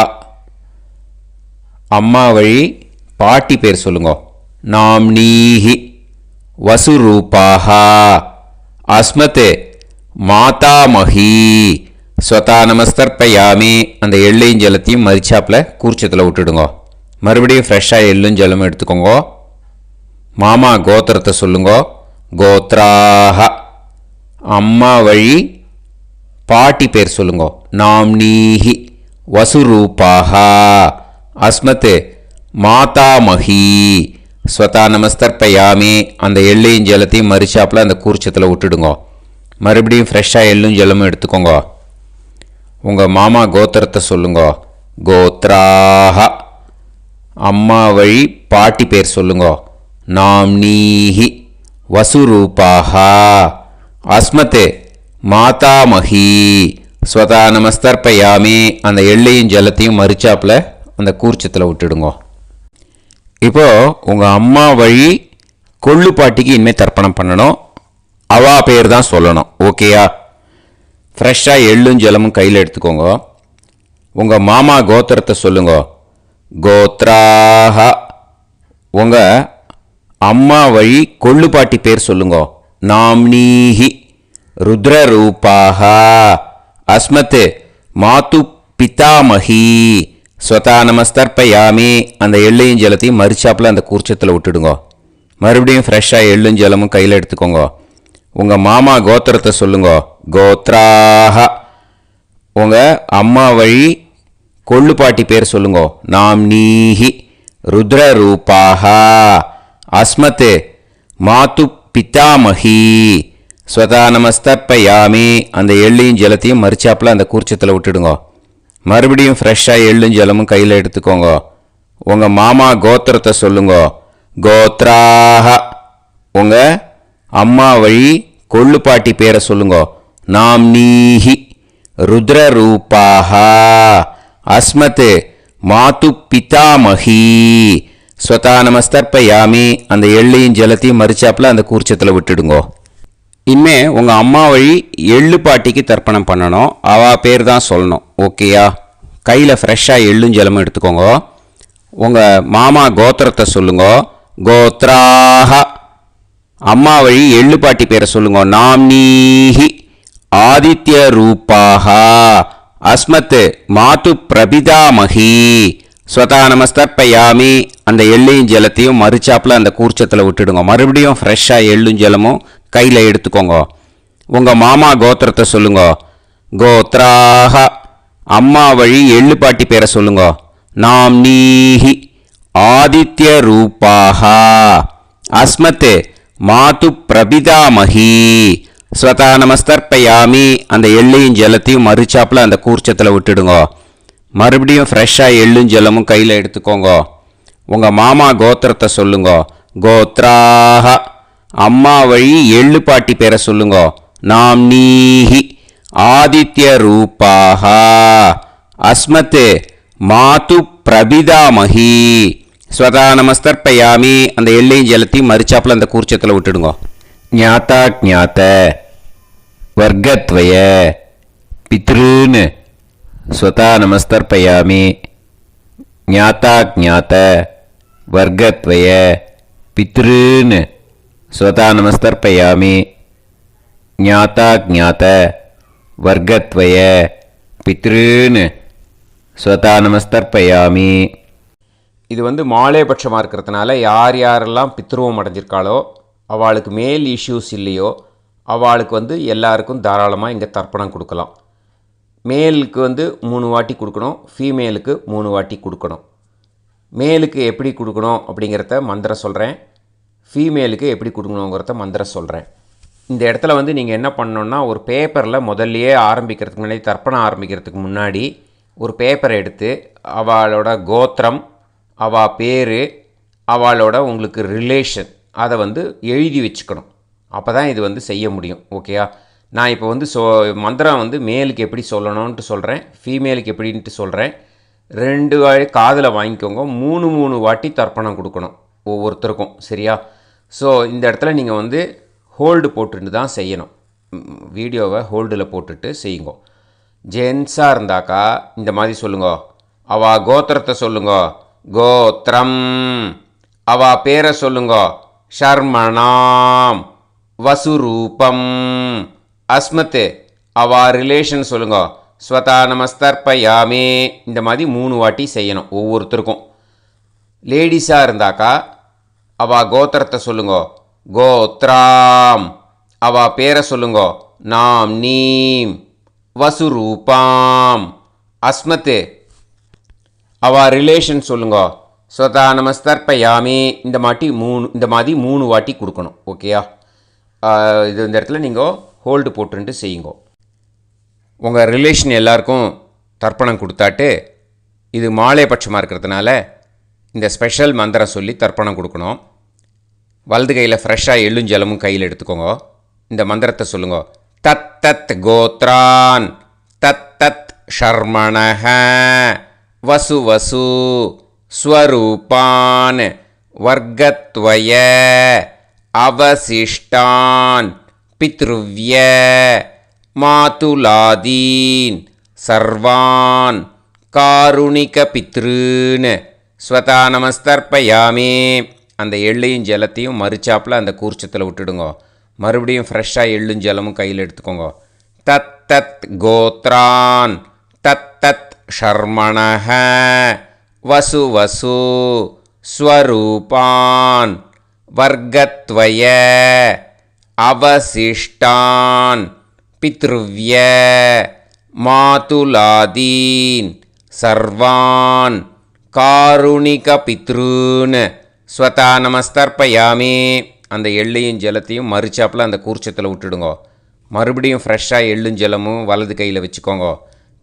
அம்மா வழி பாட்டி பேர் சொல்லுங்க. நாம்னீஹி வசுரூபாஹ அஸ்மத் மாதாமஹி ஸ்வதா நமஸ்தர்ப்பயாமி. அந்த எள்ளையும் ஜலத்தையும் மறிச்சாப்பில் கூர்ச்சத்தில் விட்டுடுங்க. மறுபடியும் ஃப்ரெஷ்ஷாக எள்ளும் ஜலமும் எடுத்துக்கோங்க. மாமா கோத்திரத்தை சொல்லுங்க. கோத்ராஹ. அம்மா வழி பாட்டி பேர் சொல்லுங்க. நாம்னீஹி வசுரூபாஹ அஸ்மத் மாதாமஹி ஸ்வதா நமஸ்தர்ப்பயாமி. அந்த எள்ளையும் ஜலத்தையும் மறிச்சாப்பில் அந்த கூர்ச்சத்தில் விட்டுடுங்க. மறுபடியும் ஃப்ரெஷ்ஷாக எள்ளும் ஜலமும் எடுத்துக்கோங்க. உங்கள் மாமா கோத்திரத்தை சொல்லுங்க. கோத்ராஹ. அம்மா வழி பாட்டி பேர் சொல்லுங்க. நாம்னீஹி வசுரூபாஹ அஸ்மத் மாதாமஹி ஸ்வதா நமஸ்தர்ப்பயாமி. அந்த எள்ளையும் ஜலத்தையும் மறிச்சாப்பில் அந்த கூர்ச்சத்தில் விட்டுடுங்க. இப்போது உங்கள் அம்மா வழி கொள்ளு பாட்டிக்கு இனிமேல் தர்ப்பணம் பண்ணணும். அவா பேர் தான் சொல்லணும். ஓகேயா? ஃப்ரெஷ்ஷாக எள்ளும் ஜலமும் கையில் எடுத்துக்கோங்க. உங்கள் மாமா கோத்திரத்தை சொல்லுங்க. கோத்ராஹ. உங்கள் அம்மா வழி கொள்ளு பாட்டி பேர் சொல்லுங்க. நாம்னீஹி ருத்ரரூபாஹ அஸ்மத் மாது பிதாமஹி ஸ்வதா நமஸ்தர்ப்பயாமி. அந்த எள்ளையும் ஜலத்தையும் மறிச்சாப்பில் அந்த கூர்ச்சத்தில் விட்டுடுங்க. மறுபடியும் ஃப்ரெஷ்ஷாக எள்ளும் ஜலமும் கையில் எடுத்துக்கோங்க. உங்கள் மாமா கோத்திரத்தை சொல்லுங்க. கோத்ராஹ. உங்கள் அம்மா வழி கொள்ளு பாட்டி பேர் சொல்லுங்க. நாம்னீஹி ருத்ரரூபாஹ அஸ்மத் மாது பிதாமஹி ஸ்வதா நமஸ்தர்ப்பயாமி. அந்த எள்ளையும் ஜலத்தையும் மறிச்சாப்பில் அந்த கூர்ச்சத்தில் விட்டுடுங்க. மறுபடியும் ஃப்ரெஷ்ஷாக எள்ளும் ஜலமும் கையில் எடுத்துக்கோங்க. உங்கள் மாமா கோத்திரத்தை சொல்லுங்க. கோத்ராஹ. உங்கள் அம்மா வழி கொள்ளு பாட்டி பேரை சொல்லுங்க. நாம்னீஹி ருத்ரரூபாஹ அஸ்மத் மாது பிதாமஹி ஸ்வதா நமஸ்தர்ப்பயாமி. அந்த எள்ளையும் ஜலத்தையும் மறிச்சாப்பில் அந்த கூர்ச்சத்தில் விட்டுடுங்க. இனிமே உங்கள் அம்மா வழி எள்ளு பாட்டிக்கு தர்ப்பணம் பண்ணணும். அவா பேர் தான் சொல்லணும். ஓகேயா? கையில் ஃப்ரெஷ்ஷாக எள்ளும் ஜலமும் எடுத்துக்கோங்க. உங்கள் மாமா கோத்திரத்தை சொல்லுங்க. கோத்ராஹ. அம்மா வழி எள்ளு பாட்டி பேரை சொல்லுங்க. நாம்னீஹி ஆதித்ய ரூபாஹ அஸ்மத் மாது பிரபிதாமஹி ஸ்வதா நமஸ்தர்ப்பயாமி. அந்த எள்ளையும் ஜலத்தையும் மறிச்சாப்பில் அந்த கூர்ச்சத்தில் விட்டுடுங்க. மறுபடியும் ஃப்ரெஷ்ஷாக எள்ளும் ஜலமும் கையில் எடுத்துக்கோங்க. உங்கள் மாமா கோத்திரத்தை சொல்லுங்க. கோத்ராஹ. அம்மா வழி எள்ளு பாட்டி பேரை சொல்லுங்க. நாம்னீஹி ஆதித்ய ரூபாஹ அஸ்மத் மாது பிரபிதாமஹி ஸ்வதா நமஸ்தர்ப்பயாமி அந்த எள்ளையும் ஜலத்தையும் மறுச்சாப்பில் அந்த கூர்ச்சத்தில் விட்டுடுங்க. மறுபடியும் ஃப்ரெஷ்ஷாக எள்ளும் ஜலமும் கையில் எடுத்துக்கோங்க. உங்கள் மாமா கோத்திரத்தை சொல்லுங்க. கோத்ராக அம்மா வழி எள்ளு பாட்டி பேரை சொல்லுங்க. நாம் நீஹி ஆதித்ய ரூபாக அஸ்மத் மாது பிரபிதாமஹி. ஸ்வதா நமஸ்தர்ப்பயாமி அந்த எள்ளையும் ஜலத்தையும் மறுச்சாப்பில் அந்த கூர்ச்சத்தில் விட்டுடுங்க. ஞாத்தா ஜாத்த வர்க்கத்வய பித்ருன்னு ஸ்வதா நமஸ்தர்ப்பயாமி. ஞாத்தா ஜாத்த வர்க்கத்வய பித்ருன்னு ஸ்வதா நமஸ்தர்ப்பயாமி. ஞாத்தா ஜாத்த வர்க்கத்வய பித்ருன்னு ஸ்வதா நமஸ்தர்ப்பயாமி. இது மாலேபட்சமாக இருக்கிறதுனால யார் யாரெல்லாம் பித்ருவம் அடைஞ்சிருக்காளோ அவளுக்கு மேல் இஷ்யூஸ் இல்லையோ அவளுக்கு எல்லாருக்கும் தாராளமாக இங்கே தர்ப்பணம் கொடுக்கலாம். மேலுக்கு 3 வாட்டி கொடுக்கணும், ஃபீமேலுக்கு 3 வாட்டி கொடுக்கணும். மேலுக்கு எப்படி கொடுக்கணும் அப்படிங்கிறத மந்திரம் சொல்கிறேன், ஃபீமேலுக்கு எப்படி கொடுக்கணுங்கிறத மந்திரம் சொல்கிறேன். இந்த இடத்துல நீங்கள் என்ன பண்ணணுன்னா, ஒரு பேப்பரில் முதல்லையே ஆரம்பிக்கிறதுக்கு முன்னாடி, தர்ப்பணம் ஆரம்பிக்கிறதுக்கு முன்னாடி ஒரு பேப்பரை எடுத்து அவளோட கோத்திரம், அவள் பேர், அவளோட உங்களுக்கு ரிலேஷன் அதை எழுதி வச்சுக்கணும். அப்போ தான் இது செய்ய முடியும். ஓகேயா? நான் இப்போ மந்திரம் மேலுக்கு எப்படி சொல்லணும்ன்ட்டு சொல்கிறேன், ஃபீமேலுக்கு எப்படின்ட்டு சொல்கிறேன். 2 வாட்டி காதில் வாங்கிக்கோங்க. 3 வாட்டி தர்ப்பணம் கொடுக்கணும் ஒவ்வொருத்தருக்கும். சரியா? ஸோ இந்த இடத்துல நீங்கள் ஹோல்டு போட்டுட்டு தான் செய்யணும். வீடியோவை ஹோல்டில் போட்டுட்டு செய்யுங்க. ஜென்ஸாக இருந்தாக்கா இந்த மாதிரி சொல்லுங்க. அவள் கோத்திரத்தை சொல்லுங்க. கோத்ரம். அவள் பேரை சொல்லுங்க. ஷர்மணாம் வசுரூபம். அஸ்மத். அவள் ரிலேஷன் சொல்லுங்க. ஸ்வதா நமஸ்தர்ப்பயாமி. இந்த மாதிரி 3 வாட்டி செய்யணும் ஒவ்வொருத்தருக்கும். லேடிஸாக இருந்தாக்கா அவள் கோத்திரத்தை சொல்லுங்க. கோத்ராம். அவள் பேரை சொல்லுங்க. நாம் நீம் வசுரூபாம். அஸ்மத். அவள் ரிலேஷன் சொல்லுங்க. ஸ்வதா நமஸ்தர்ப்பயாமி. இந்த மாதிரி 3 வாட்டி கொடுக்கணும். ஓகேயா? இந்த இடத்துல நீங்கள் ஹோல்டு போட்டுட்டு செய்யுங்க. உங்கள் ரிலேஷன் எல்லாருக்கும் தர்ப்பணம் கொடுத்தாட்டு இது மாலைபட்சமாக இருக்கிறதுனால இந்த ஸ்பெஷல் மந்திரம் சொல்லி தர்ப்பணம் கொடுக்கணும். வலது கையில் ஃப்ரெஷ்ஷாக எள்ளும் ஜலமும் கையில் எடுத்துக்கோங்க. இந்த மந்திரத்தை சொல்லுங்க. தத் தத் கோத்ரான் தத் தத் ஷர்மணஹ வசு வசு ஸ்வரூபான் வர்க்கத்வய அவசிஷ்டான் பித்ருவ்ய மாதுலாதீன் சர்வான் காருணிக பித்ருன்னு ஸ்வதா நமஸ்தர்ப்பயாமி. அந்த எள்ளையும் ஜலத்தையும் மறுச்சாப்பில் அந்த கூர்ச்சத்தில் விட்டுடுங்க. மறுபடியும் ஃப்ரெஷ்ஷாக எள்ளும் ஜலமும் கையில் எடுத்துக்கோங்க. தத் தத் கோத்ரான் தத் தத் ஷர்மணஹ வசு வசு ஸ்வரூபான் வர்க்கத்வய அவசிஷ்டான் பித்ருவ்ய மாதுலாதீன் சர்வான் காருணிக பித்ருன்னு ஸ்வதா நமஸ்தர்ப்பயாமி. அந்த எள்ளையும் ஜலத்தையும் மறுச்சாப்பில் அந்த கூர்ச்சத்தில் விட்டுடுங்க. மறுபடியும் ஃப்ரெஷ்ஷாக எள்ளும் ஜலமும் வலது கையில் வச்சுக்கோங்க.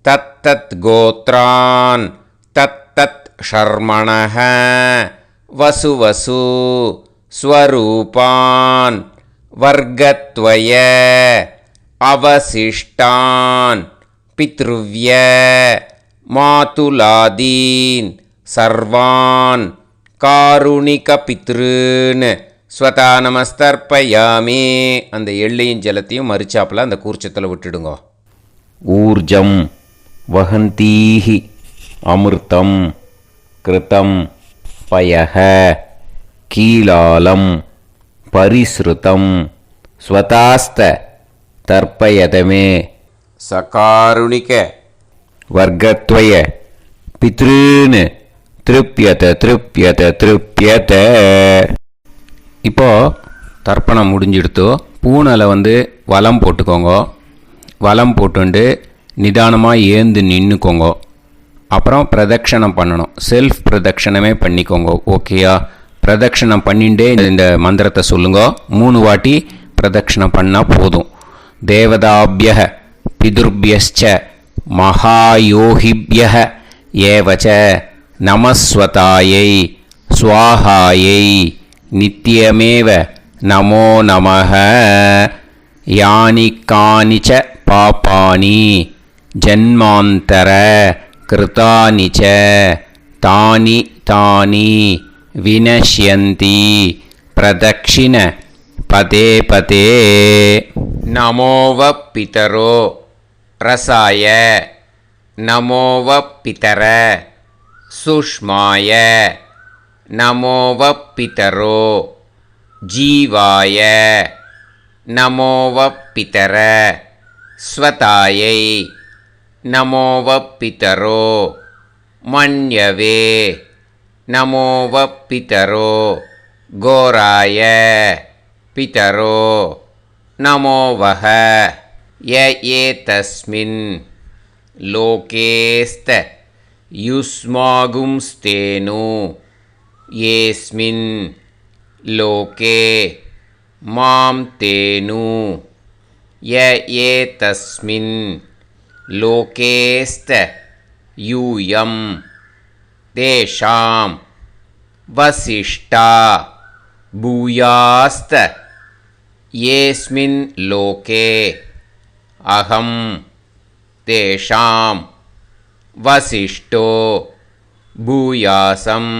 தத் தத் கோத்ரான் தத் தத் ஷர்மணஹ வசு வசு ஸ்வரூபான் வர்க்கத்வய அவசிஷ்டான் பித்ருவ்ய மாதுலாதீன் சர்வான் காருணிக பித்ருன்னு ஸ்வதா நமஸ்தர்ப்பயாமி. அந்த எள்ளையும் ஜலத்தையும் மறுச்சாப்பில் அந்த கூர்ச்சத்தில் விட்டுடுங்க. ஊர்ஜம் வஹந்தீஹி அமிர்தம் கிருதம் பயஹ கீலாலம் பரிஸ்ருதம் ஸ்வதாஸ்த தர்ப்பயதமே சகாருணிக வர்க்கத்வய பித்ருன்னு திருப்யத திருப்யத திருப்யத. இப்போது தர்ப்பணம் முடிஞ்சிடுத்தோ பூனலை வலம் போட்டுக்கோங்க. வலம் போட்டுண்டு நிதானமாக ஏந்து நின்றுக்கோங்க. அப்புறம் பிரதட்சணம் பண்ணணும். செல்ஃப் பிரதட்சணமே பண்ணிக்கோங்க. ஓகேயா? பிரதட்சணம் பண்ணிகிட்டே இந்த மந்திரத்தை சொல்லுங்க. 3 வாட்டி பிரதட்சணம் பண்ணால் போதும். தேவதாபியः பிதுர்பியश्च மகாயோகிபியः ஏவச்ச நமஸ்வதாயை ஸ்வாஹாயை நித்யமேவ நமோ நமः. யானி கானிச்ச பாபானி ஜன்மாந்தர கிருதானி ச தானி தானி வினஷ்யந்தி பிரதக்ஷிண பதே பதே. நமோவ பிதரோ ரசாய நமோவ பிதர சுஷ்மாய நமோவ பிதரோ ஜீவாய நமோவ பிதர ஸ்வதாயை நமோவ பிதரோ மன்யவே நமோவ பிதரோ கோராய பிதரோ நமோவஹ. ய ஏதஸ்மின் லோகேஸ்த யுஸ்மாகும்ஸ்தேனு ஏஸ்மின் லோகே மாம் தேனு. ய ஏதஸ்மின் லோகேஸ்த யூயம் தேஷாம் வசிஷ்டா பூயாஸ்த ஏஸ்மின் லோகே அகம் தேஷாம் வசிஷ்டோ பூயாசம்.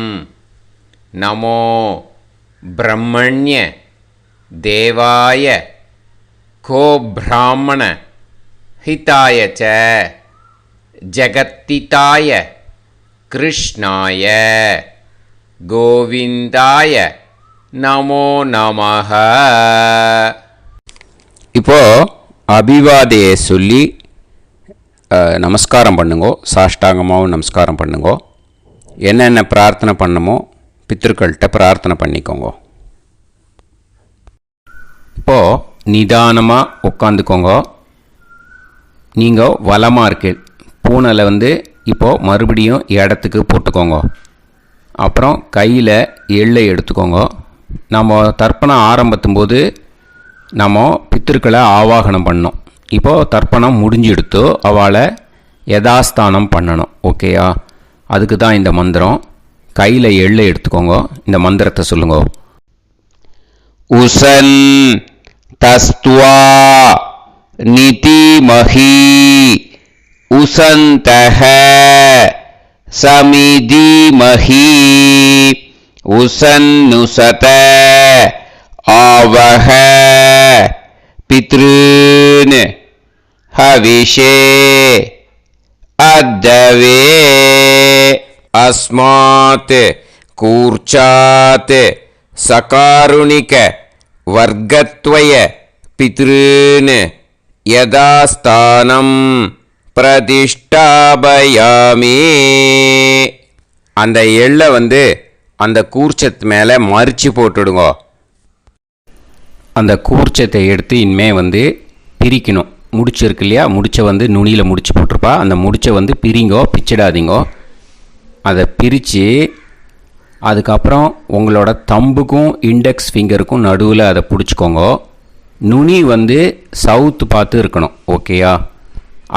நமோ பிரம்மண்ய தேவாய கோ பிராமண ஹிதாய ச ஜகத்திதாய கிருஷ்ணாய கோவிந்தாய நமோ நமஹ. இப்போ அபிவாதையை சொல்லி நமஸ்காரம் பண்ணுங்கோ. சாஷ்டாங்கமாகவும் நமஸ்காரம் பண்ணுங்கோ. என்னென்ன பிரார்த்தனை பண்ணமோ பித்ருக்கள்கிட்ட பிரார்த்தனை பண்ணிக்கோங்க. இப்போது நிதானமாக உட்காந்துக்கோங்க. நீங்கள் வலமாக இருக்கு பூனலை இப்போது மறுபடியும் இடத்துக்கு போட்டுக்கோங்க. அப்புறம் கையில் எள்ளை எடுத்துக்கோங்க. நம்ம தர்ப்பணம் ஆரம்பித்தும் போது நம்ம பித்திருக்களை ஆவாகனம் பண்ணோம். இப்போது தர்ப்பணம் முடிஞ்செடுத்து அவளை யதாஸ்தானம் பண்ணணும். ஓகேயா? அதுக்கு தான் இந்த மந்திரம். கையில் எள்ளை எடுத்துக்கோங்க. இந்த மந்திரத்தை சொல்லுங்க. உசன் தஸ்துவா நிதிமஹி உசந்தஹ சமிதிமஹி உசன்னுசத ஆவஹ பித்ருன் ஹவிஷே அத்தவே. அஸ்மாத் கூர்ச்சாத் சகாருணிக வர்க்கத்வய பித்ருன் யதாஸ்தானம் பிரதிஷ்டாபயாமி. அந்த எள்ளை அந்த கூர்ச்சத்து மேலே மறித்து போட்டுடுங்க. அந்த கூர்ச்சத்தை எடுத்து இனிமே பிரிக்கணும். முடிச்சு இருக்கு இல்லையா? முடிச்சை நுனியில் முடிச்சு போட்டிருப்பா. அந்த முடிச்சை பிரிங்கோ, பிச்சிடாதீங்கோ. அதை பிரித்து அதுக்கப்புறம் உங்களோட தம்புக்கும் இண்டெக்ஸ் ஃபிங்கருக்கும் நடுவில் அதை பிடிச்சிக்கோங்க. நுனி சவுத்து பார்த்து இருக்கணும். ஓகேயா?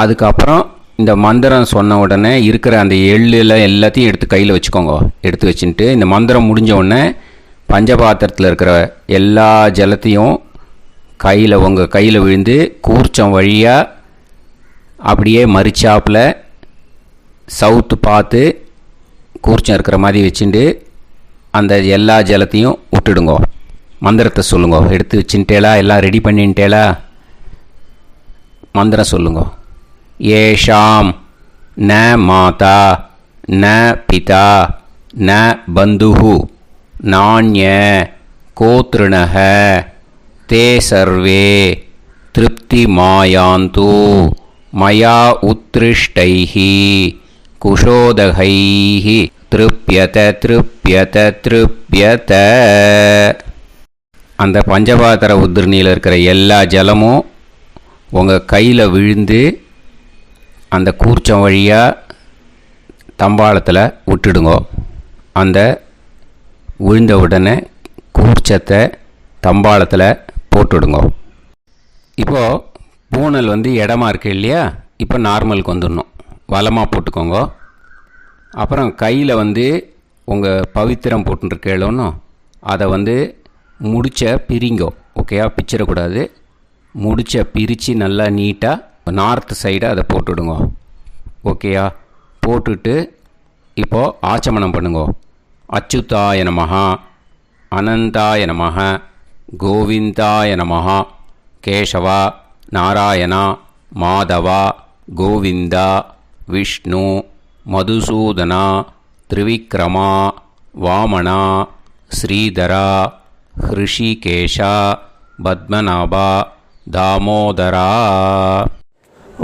அதுக்கப்புறம் இந்த மந்திரம் சொன்ன உடனே இருக்கிற அந்த எள்ளில் எல்லாத்தையும் எடுத்து கையில் வச்சுக்கோங்க. எடுத்து வச்சுட்டு இந்த மந்திரம் முடிஞ்ச உடனே பஞ்சபாத்திரத்தில் இருக்கிற எல்லா ஜலத்தையும் உங்கள் கையில் விழுந்து கூர்ச்சம் வழியாக அப்படியே மறிச்சாப்பில் சவுத்து பார்த்து கூர்ச்சம் இருக்கிற மாதிரி வச்சுட்டு அந்த எல்லா ஜலத்தையும் விட்டுடுங்க. மந்திரத்தை சொல்லுங்க. எடுத்து வச்சுட்டேலா? எல்லாம் ரெடி பண்ணிட்டேலா? மந்திரம் சொல்லுங்க. ஏஷாம் ந மாதா ந பிதா ந பந்துஹு நாண்ய கோத்ருணஹ தே சர்வே திருப்தி மாயாந்து மயா உத்ருஷ்டைஹி குஷோதகைஹி திருப்யத திருப்யத திருப்யத. அந்த பஞ்சபாத்திர உதிர்ணியில் இருக்கிற எல்லா ஜலமும் உங்கள் கையில் விழுந்து அந்த கூர்ச்சம் வழியாக தம்பாளத்தில் விட்டுடுங்க. அந்த விழுந்த உடனே கூர்ச்சத்தை தம்பாளத்தில் போட்டுடுங்க. இப்போது பூனல் வந்து இடமா இருக்கு இல்லையா, இப்போ நார்மலுக்கு வந்துடணும். வலமாக போட்டுக்கோங்க. அப்புறம் கையில் வந்து உங்கள் பவித்திரம் போட்டுருக்கேளோன்னு அதை வந்து முடிச்ச பிரிங்கோ. ஓகேயா, பிச்சிடக்கூடாது. முடிச்ச பிரித்து நல்லா நீட்டாக நார்த் சைடை அதை போட்டுவிடுங்க. ஓகேயா, போட்டுட்டு இப்போது ஆச்சமனம் பண்ணுங்க. அச்சுதாய நமஹ, அனந்தாய நமஹ, கோவிந்தாய நமஹ, கேசவா, நாராயணா, மாதவா, கோவிந்தா, விஷ்ணு, மதுசூதனா, திரிவிக்ரமா, வாமனா, ஸ்ரீதரா, ஹிருஷிகேஷா, பத்மநாபா, தாமோதரா.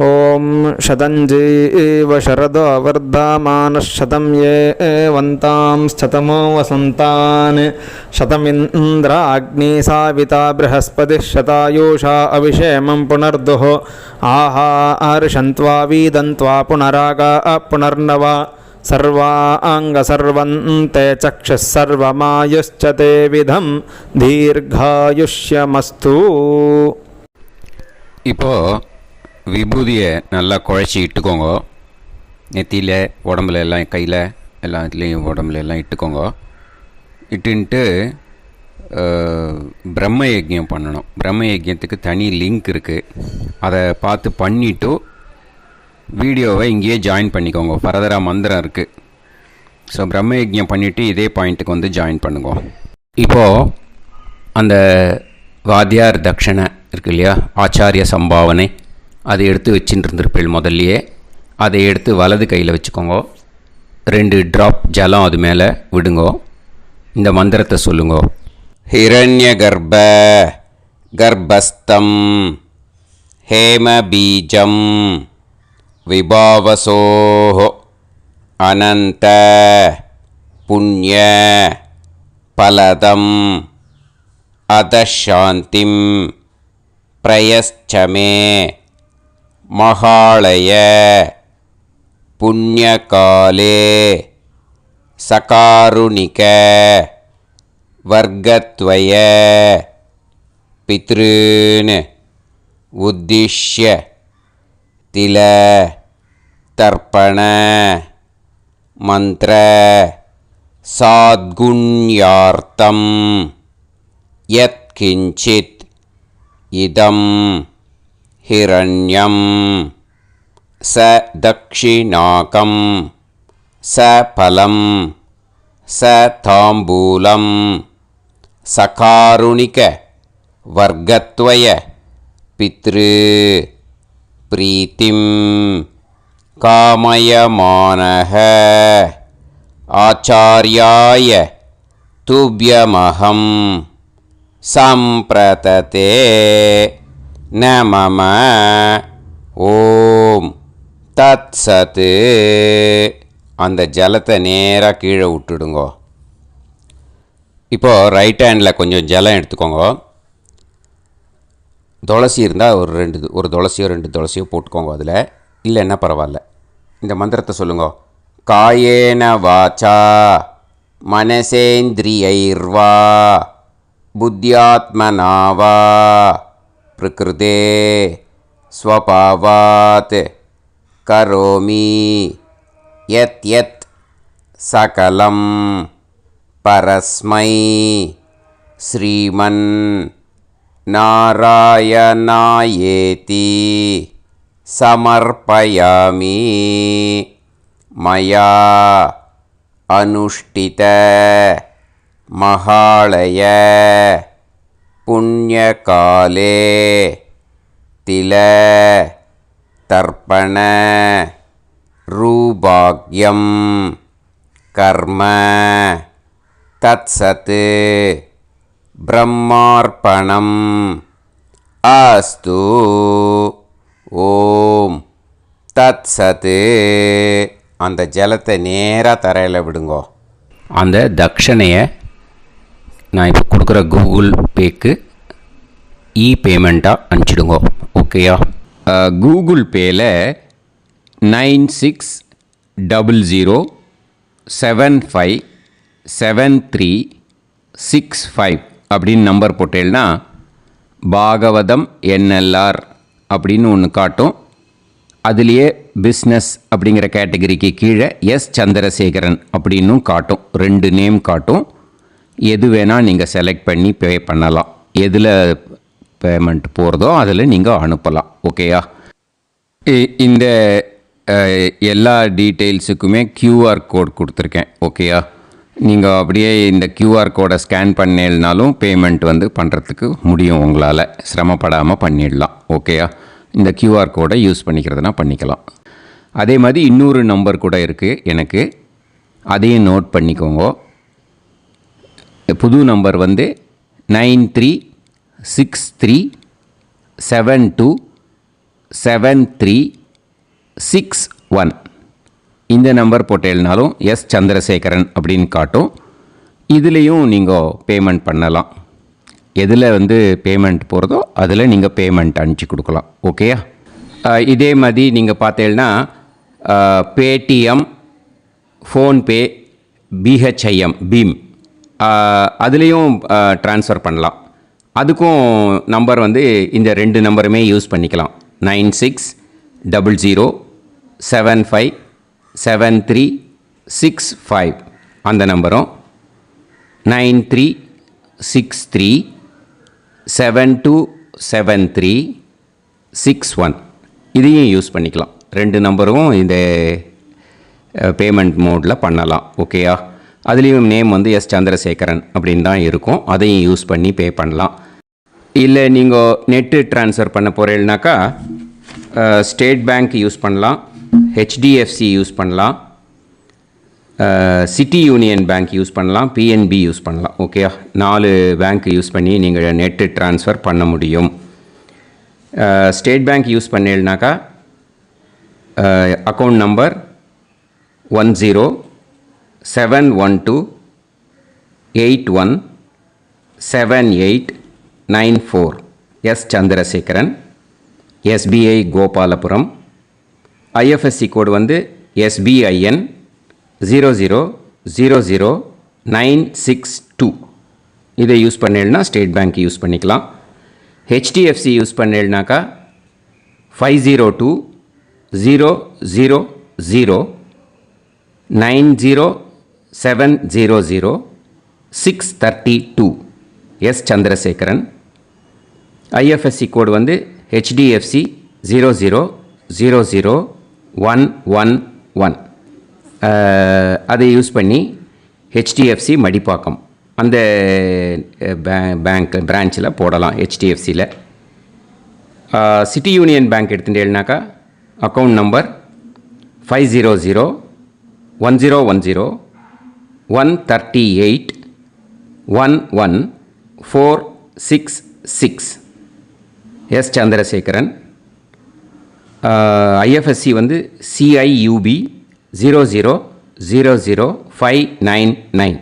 ॐ शतञ्जीव शरदो वर्धमानः शतं ये वन्तां शतमो वसन्तान् शतमिन्द्राग्नी साविता बृहस्पतिः शतायुषा अभिषेमं पुनर्दुः आहार्षन्त्वा वीदन्त्वा पुनरागा पुनर्नव सर्वाङ्गसर्वन्ते चक्षुः सर्वमायुश्च ते विधं दीर्घायुष्यमस्तु. இப்போது விபூதியை நல்லா குழச்சி இட்டுக்கோங்க. நெத்தியில், உடம்புல எல்லாம், கையில் எல்லாத்துலேயும் உடம்புல எல்லாம் இட்டுக்கோங்க. இட்டுன்ட்டு பிரம்ம யஜ்யம் பண்ணணும். பிரம்ம யஜ்யத்துக்கு தனி லிங்க் இருக்குது. அதை பார்த்து பண்ணிவிட்டு வீடியோவை இங்கேயே ஜாயின் பண்ணிக்கோங்க. ஃபர்தராக மந்திரம் இருக்குது. ஸோ பிரம்ம யஜ்யம் பண்ணிவிட்டு இதே பாயிண்ட்டுக்கு வந்து ஜாயின் பண்ணுங்க. இப்போது அந்த வாத்தியார் தட்சணை இருக்கு இல்லையா, ஆச்சாரிய சம்பாவனை, அதை எடுத்து வச்சுட்டு இருந்திருப்பேள் முதல்லையே. அதை எடுத்து வலது கையில் வச்சுக்கோங்க. 2 ட்ராப் ஜலம் அது மேலே விடுங்கோ. இந்த மந்திரத்தை சொல்லுங்க. ஹிரண்ய கர்ப்ப கர்ப்பஸ்தம் ஹேம பீஜம் விபாவசோஹோ அனந்த புண்ணிய பலதம் அதசாந்திம் பிரயஸ்சமே மகாளய புண்ணியகாலே சகாருணிக வர்க்கத்வய பித்ருன் உத்திஷ்ய தில தர்ப்பண மந்திர சாத்குண்யார்த்தம் யத் கிஞ்சித் இதம் ஹிரண்யம் ச தக்ஷிணாகம் ச பலம் ச தாம்பூலம் சகாருணிக வர்க்கத்வய பித்ரு பிரீத்திம் காமயமானஹ ஆச்சார்யாய துப்யமஹம் சம்பிரததே நமம. ஓம் தத் சத். அந்த ஜலத்தை நேராக கீழே விட்டுடுங்கோ. இப்போது ரைட் ஹேண்டில் கொஞ்சம் ஜலம் எடுத்துக்கோங்க. துளசி இருந்தால் ஒரு துளசியோ 2 துளசியோ போட்டுக்கோங்க. அதில் இல்லைன்னா பரவாயில்ல. இந்த மந்திரத்தை சொல்லுங்க. காயேன வாச்சா மனசேந்திரியைர்வா புத்தியாத்மனாவா பிரகிருதே ஸ்வபாவாத் கரோமி யத் யத் சகலம் பரஸ்மை ஸ்ரீமன் நாராயணாயேதி சமர்ப்பயாமி மயா அனுஷ்டித மகாளய புண்ணியகாலே தில தர்ப்பண ரூபாக்யம் கர்ம தத்சத் பிரம்மார்ப்பணம் அஸ்து. ஓம் தத்சத். அந்த ஜலத்தை நேராக தரையில் விடுங்கோ. அந்த தட்சணையை நான் இப்போ கொடுக்குற கூகுள் பேக்கு பேமெண்ட்டாக அனுப்பிச்சிடுங்கோ. ஓகேயா? கூகுள் பேயில் 9600757365 அப்படின்னு நம்பர் போட்டேன்னா பாகவதம் NLR அப்படின்னு ஒன்று காட்டும். அதுலேயே பிஸ்னஸ் அப்படிங்கிற கேட்டகரிக்கு கீழே எஸ் சந்திரசேகரன் அப்படின்னும் காட்டும். 2 நேம் காட்டும். எது வேணால் நீங்கள் செலக்ட் பண்ணி பே பண்ணலாம். எதில் பேமெண்ட் போகிறதோ அதில் நீங்கள் அனுப்பலாம். ஓகேயா? இந்த எல்லா டீட்டெயில்ஸுக்குமே கியூஆர் கோட் கொடுத்துருக்கேன். ஓகேயா? நீங்கள் அப்படியே இந்த கியூஆர் கோடை ஸ்கேன் பண்ணேல்னாலும் பேமெண்ட் பண்ணுறதுக்கு முடியும். உங்களால் சிரமப்படாமல் பண்ணிடலாம். ஓகேயா? இந்த கியூஆர் கோடை யூஸ் பண்ணிக்கிறதுனா பண்ணிக்கலாம். அதே மாதிரி இன்னொரு நம்பர் கூட இருக்குது எனக்கு. அதையும் நோட் பண்ணிக்கோங்க. புது நம்பர் 9363727361. இந்த நம்பர் போட்டேல்னாலும் எஸ் சந்திரசேகரன் அப்படின்னு காட்டும். இதுலேயும் நீங்கள் பேமெண்ட் பண்ணலாம். எதில் பேமெண்ட் போகிறதோ அதில் நீங்கள் பேமெண்ட் அனுப்பிச்சி கொடுக்கலாம். ஓகேயா? இதே மாதிரி நீங்கள் பார்த்தேன்னா பேடிஎம், ஃபோன்பே, பிஹெச்ஐஎம், பீம் அதுலேயும் ட்ரான்ஸ்ஃபர் பண்ணலாம். அதுக்கும் நம்பர் இந்த 2 நம்பருமே யூஸ் பண்ணிக்கலாம். 9600757365 அந்த நம்பரும் 9363727361 இதையும் யூஸ் பண்ணிக்கலாம். 2 நம்பரும் இந்த பேமெண்ட் மோடில் பண்ணலாம். ஓகேயா? அதுலேயும் நேம் எஸ் சந்திரசேகரன் அப்படின்னு தான் இருக்கும். அதையும் யூஸ் பண்ணி பே பண்ணலாம். இல்லை நீங்கள் நெட்டு ட்ரான்ஸ்ஃபர் பண்ண போகிறீங்கனாக்கா ஸ்டேட் பேங்க் யூஸ் பண்ணலாம், ஹெச்டிஎஃப்சி யூஸ் பண்ணலாம், சிட்டி யூனியன் பேங்க் யூஸ் பண்ணலாம், பிஎன்பி யூஸ் பண்ணலாம். ஓகேயா? 4 பேங்க் யூஸ் பண்ணி நீங்கள் நெட்டு ட்ரான்ஸ்ஃபர் பண்ண முடியும். ஸ்டேட் பேங்க் யூஸ் பண்ணீங்கனாக்கா account number 1071281789 S Chandrasekaran, SBI Gopalapuram. IFSC code SBIN 0000962. இதை யூஸ் பண்ணேன்னா ஸ்டேட் பேங்க் யூஸ் பண்ணிக்கலாம். ஹெச்டிஎஃப்சி யூஸ் பண்ணேன்னாக்கா 5020090700 S Chandrasekaran. IFSC code HDFC 0000111. அதை யூஸ் பண்ணி ஹெச்டிஎஃப்சி மடிப்பாக்கம் அந்த பேங்க் பிரான்ச்சில் போடலாம். ஹெச்டிஎஃப்சியில் சிட்டி யூனியன் பேங்க் எடுத்துட்டேன்னாக்கா account number 50010381146 S Chandrasekaran. IFSC CIUB 0000599.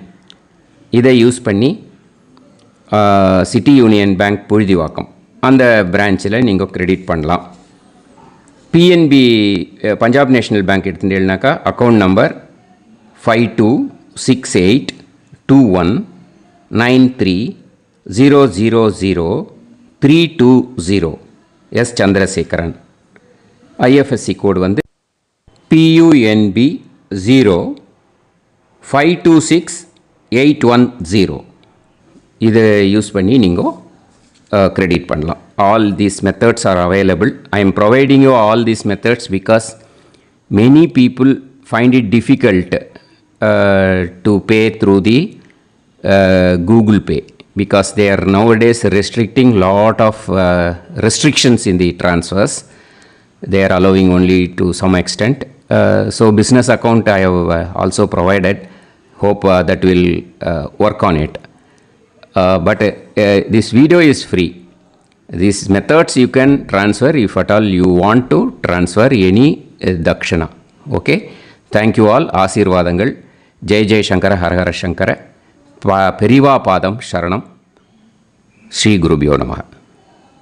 இதை யூஸ் பண்ணி சிட்டி யூனியன் பேங்க் புழுதிவாக்கம் அந்த பிரான்ச்சில் நீங்கள் கிரெடிட் பண்ணலாம். பிஎன்பி பஞ்சாப் நேஷ்னல் பேங்க் எடுத்துட்டேன்னாக்கா account number 52682193000320 S Chandrasekaran. IFSC code PUNB 0526810. இதை யூஸ் பண்ணி நீங்கள் கிரெடிட் பண்ணலாம். All these methods are available. I am providing you all these methods because many people find it difficult to pay through the Google Pay because they are nowadays restricting lot of restrictions in the transfers. They are allowing only to some extent. So business account I have also provided. Hope that will work on it. But this video is free. These methods you can transfer if at all you want to transfer any dakshana. Okay. Thank you all. Aasirvadangal. Jai Jai Shankara Har Har Shankara. Periva Padam Sharanam. Shri Gurubhyo Namaha.